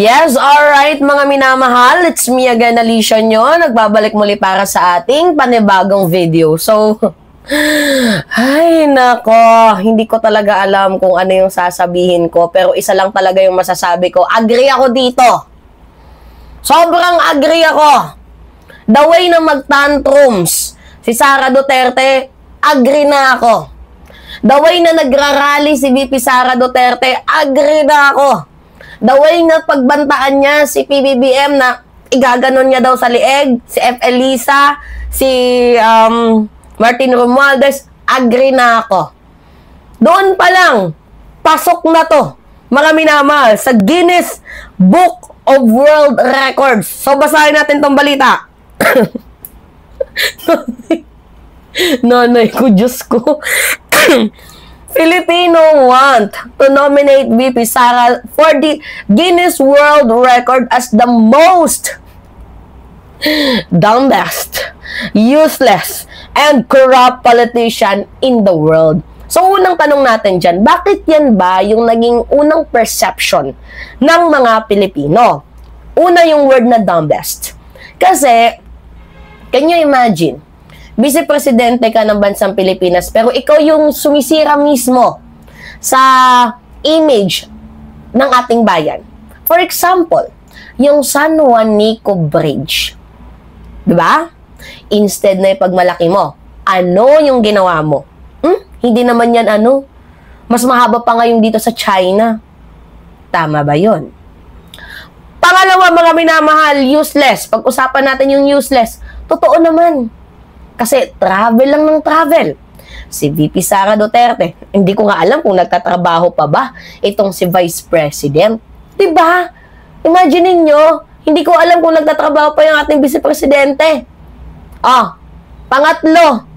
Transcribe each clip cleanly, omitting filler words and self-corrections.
Yes, alright mga minamahal, it's me again, Alicia nyo. Nagbabalik muli para sa ating panibagong video. So, ay nako, hindi ko talaga alam kung ano yung sasabihin ko. Pero isa lang talaga yung masasabi ko. Agree ako dito. Sobrang agree ako. The way na mag-tantrums si Sara Duterte, agree na ako. The way na nagrarally si VP Sara Duterte, agree na ako. The way na pagbantaan niya si PBBM na igaganon niya daw sa lieg, si F. Elisa, si Martin Romualdez, agree na ako. Doon pa lang, pasok na to, mga minamahal, sa Guinness Book of World Records. So, basahin natin tong balita. Nanay ko, Diyos ko. Filipino want to nominate VP Sara for the Guinness World Record as the most dumbest, useless, and corrupt politician in the world. So, unang tanong natin dyan, bakit yan ba yung naging unang perception ng mga Pilipino? Una yung word na dumbest. Kasi, can you imagine? Vice-presidente ka ng bansang Pilipinas, pero ikaw yung sumisira mismo sa image ng ating bayan. For example, yung San Juanico Bridge. Diba? Instead na ipagmalaki mo, ano yung ginawa mo? Hindi naman yan ano? Mas mahaba pa ngayon dito sa China. Tama ba yun? Pangalawa, mga minamahal, useless. Pag-usapan natin yung useless. Totoo naman. Kasi travel lang ng travel. Si VP Sara Duterte, hindi ko nga alam kung nagtatrabaho pa ba itong si Vice President. Diba? Imagine niyo, hindi ko alam kung nagtatrabaho pa yung ating Vice Presidente. Pangatlo,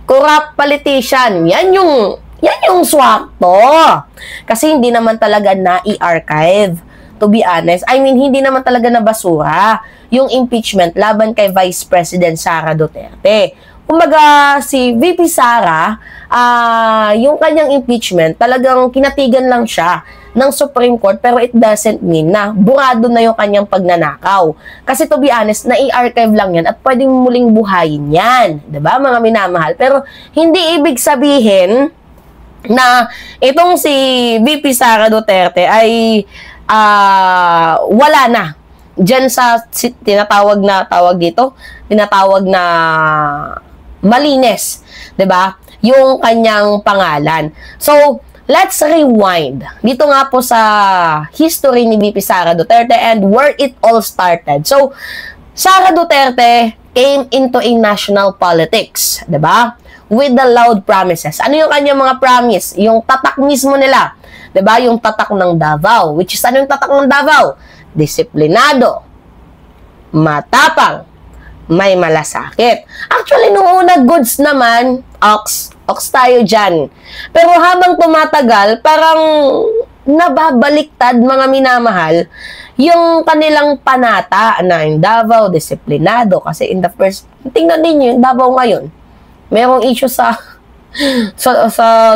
corrupt politician. Yan yung swakto. Kasi hindi naman talaga na-i-archive. To be honest, I mean, hindi naman talaga nabasura yung impeachment laban kay Vice President Sara Duterte. Kumbaga, si VP Sara, yung kanyang impeachment, talagang kinatigan lang siya ng Supreme Court, pero it doesn't mean na burado na yung kanyang pagnanakaw. Kasi to be honest, na-i-archive lang yan at pwedeng muling buhayin yan. Diba, mga minamahal? Pero hindi ibig sabihin na itong si VP Sara Duterte ay wala na diyan sa tinatawag na malinis, 'di ba? Yung kanyang pangalan. So, let's rewind. Dito nga po sa history ni VP Sara Duterte and where it all started. So, Sara Duterte came into a national politics, 'di ba? With the loud promises. Ano yung kanyang mga promise? Yung tatak mismo nila. 'Di ba? Yung tatak ng Davao, which is ano yung tatak ng Davao? Disiplinado, matapang, may malasakit. Actually, nung una, goods naman, ox tayo dyan. Pero habang tumatagal, parang nababaliktad, mga minamahal, yung kanilang panata na yung Davao, disiplinado. Kasi in the first, tingnan ninyo, yung Davao ngayon, merong issue sa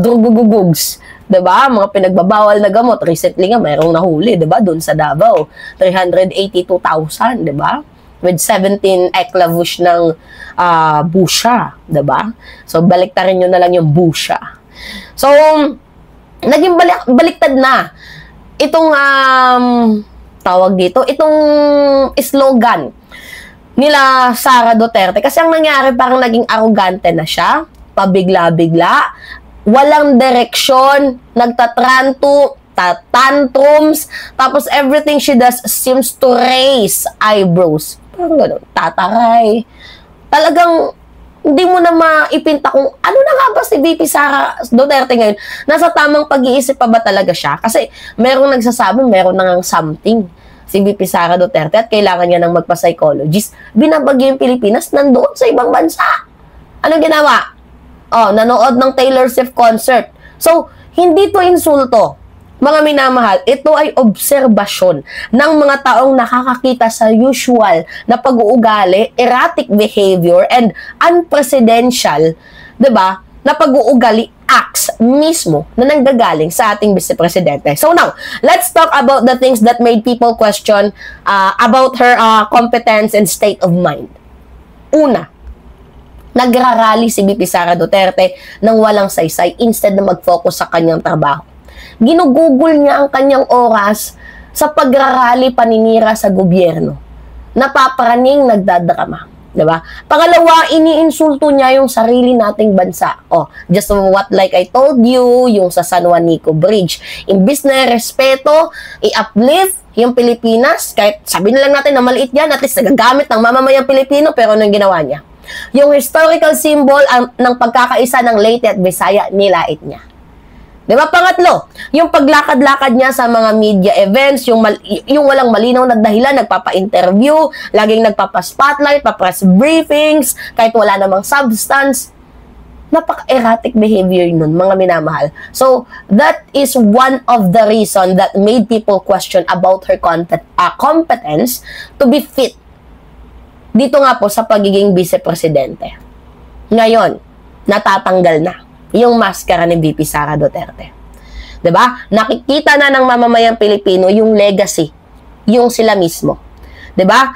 dugugugugs. Diba? Mga pinagbabawal na gamot. Recently nga, mayroong nahuli, diba? Doon sa Davao. 382,000, diba? With 17 eklavush ng busha, diba? So, baliktarin nyo na lang yung busha. So, naging baliktad na itong, tawag dito, itong slogan nila Sara Duterte. Kasi ang nangyari, parang naging arrogante na siya, pabigla-bigla, walang direksyon, tantrums, tapos everything she does seems to raise eyebrows. Parang gano'n, tataray. Talagang, hindi mo na maipinta kung ano na nga ba si VP Sara Duterte ngayon. Nasa tamang pag-iisip pa ba talaga siya? Kasi merong nagsasabi, meron na ngang something si VP Sara Duterte at kailangan niya ng magpa-psychologist. Binabagyo yung Pilipinas, nandoon sa ibang bansa. Ano ginawa? Nanood ng Taylor Swift concert. So, hindi to insulto. Mga minamahal, ito ay obserbasyon ng mga taong nakakakita sa usual na pag-uugali, erratic behavior, and unpresidential, 'di ba, na pag-uugali acts mismo na nanggagaling sa ating Vice Presidente. So now, let's talk about the things that made people question about her competence and state of mind. Una, nagrarally si VP Sara Duterte nang walang saysay instead na mag-focus sa kanyang trabaho. Ginugugol niya ang kanyang oras sa pagrarally paninira sa gobyerno. Napaparaning nagdadrama. Diba? Pangalawa, iniinsulto niya yung sarili nating bansa. Oh, just what like I told you, yung sa San Juanico Bridge. Imbis na respeto, i-uplift yung Pilipinas, kahit sabihin na lang natin na maliit yan, at least nagagamit ng mamamayang Pilipino, pero anong ginawa niya? Yung historical symbol ng pagkakaisa ng Leyte at Visaya, nilait niya. Diba? Pangatlo, yung paglakad-lakad niya sa mga media events, yung walang malinaw na dahilan, nagpapa-interview, laging nagpapa-spotlight, pa-press briefings, kahit wala namang substance. Napaka-erratic behavior nun, mga minamahal. So, that is one of the reason that made people question about her competence to be fit dito nga po sa pagiging vice-presidente. Ngayon, natatanggal na yung maskara ni VP Sara Duterte. 'Di ba? Nakikita na ng mamamayang Pilipino yung legacy, yung sila mismo. 'Di ba?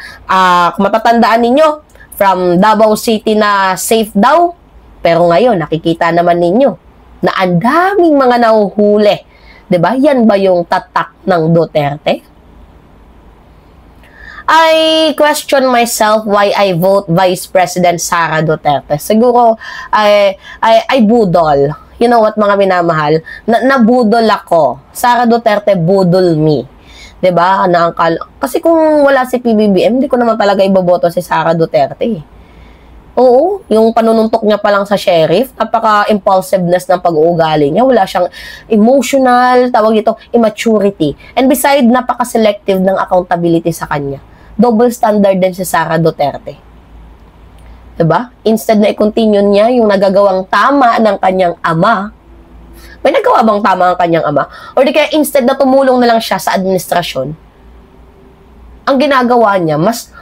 Kung matatandaan ninyo, from Davao City na safe daw, pero ngayon nakikita naman ninyo na ang daming mga nahuhuli. 'Di ba? Yan ba yung tatak ng Duterte? I question myself why I vote Vice President Sara Duterte. Siguro, I budol. You know what, mga minamahal? Nabudol ako. Sara Duterte budol me. 'Di ba? Kasi kung wala si PBBM, hindi ko naman talaga iboboto si Sara Duterte. Oo, yung panununtok niya pa lang sa sheriff, napaka-impulsiveness ng pag-uugali niya. Wala siyang emotional, tawag ito, immaturity. And beside, napaka-selective ng accountability sa kanya. Double standard din si Sara Duterte. Diba? Instead na i-continue niya yung nagagawang tama ng kanyang ama, may nagawa bang tama ang kanyang ama? Or di kaya instead na tumulong na lang siya sa administrasyon, ang ginagawa niya, mas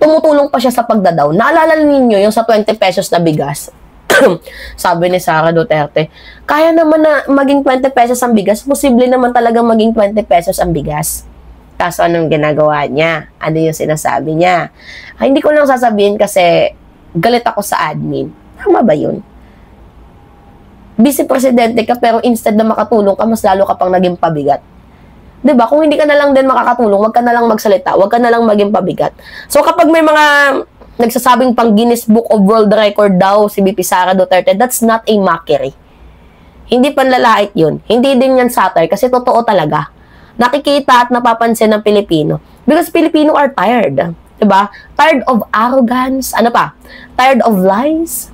tumutulong pa siya sa pagdadaw. Naalala ninyo yung sa 20 pesos na bigas? Sabi ni Sara Duterte, kaya naman na maging 20 pesos ang bigas, posible naman talagang maging 20 pesos ang bigas. Kaso anong ginagawa niya? Ano yung sinasabi niya? Ay, hindi ko lang sasabihin kasi galit ako sa admin. Tama ba yun? Vice-presidente ka pero instead na makatulong ka, mas lalo ka pang naging pabigat. 'Di ba? Kung hindi ka na lang din makakatulong, wag ka na lang magsalita, wag ka na lang maging pabigat. So kapag may mga nagsasabing pang Guinness Book of World Record daw si VP Sara Duterte, that's not a mockery. Hindi panlalait yun. Hindi din yan satire kasi totoo talaga. Nakikita at napapansin ng Pilipino. Because Filipino are tired. Diba? Tired of arrogance. Ano pa? Tired of lies.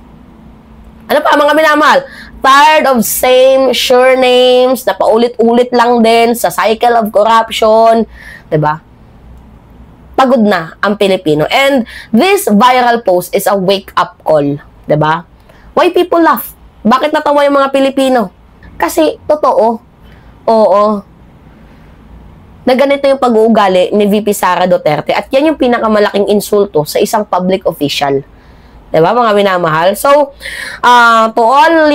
Ano pa, mga minamahal? Tired of same sure names na paulit-ulit lang din sa cycle of corruption. Diba? Pagod na ang Pilipino. And this viral post is a wake-up call. Diba? Why people laugh? Bakit natawa yung mga Pilipino? Kasi, totoo. Oo. Na ganito yung pag-uugali ni VP Sara Duterte at yan yung pinakamalaking insulto sa isang public official. Diba, mga minamahal? So, to all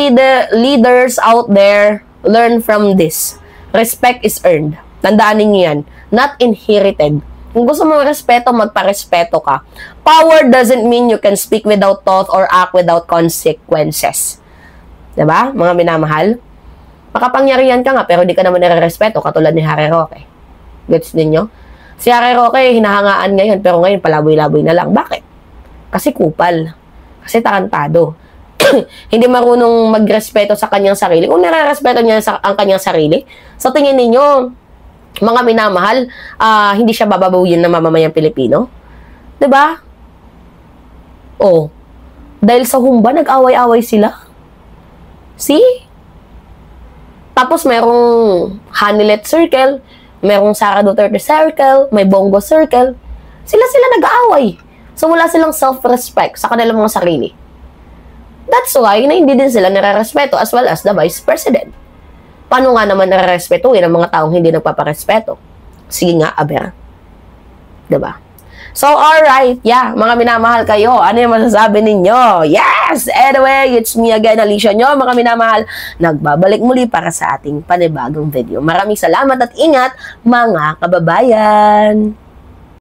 leaders out there, learn from this. Respect is earned. Tandaan niyo yan. Not inherited. Kung gusto mo respeto, magparespeto ka. Power doesn't mean you can speak without thought or act without consequences. Diba, mga minamahal? Makapangyarihan ka nga, pero di ka naman nare-respeto, katulad ni Harry Roque. Gets ninyo? Si Harry Roque, hinahangaan ngayon, pero ngayon palaboy-laboy na lang. Bakit? Kasi kupal. Kasi tarantado. Hindi marunong magrespeto sa kanyang sarili. Kung nare-respeto niya ang kanyang sarili, sa tingin ninyo, mga minamahal, hindi siya bababawin ng mamamayang Pilipino? Diba? Oh. Dahil sa humba, nag-away-away sila. See? Tapos merong Hanilet Circle, merong Sara Duterte Circle, may Bongo Circle. Sila nag-aaway. So, wala silang self-respect sa kanilang mga sarili. That's why na hindi din sila nare-respeto as well as the Vice President. Paano nga naman nare-respetuhin ang mga taong hindi nagpaparespeto? Sige nga, aber. Diba? So, alright, yeah, mga minamahal kayo, ano yung masasabi ninyo? Yes! Anyway, it's me again, Alicia nyo, mga minamahal, nagbabalik muli para sa ating panibagong video. Maraming salamat at ingat, mga kababayan!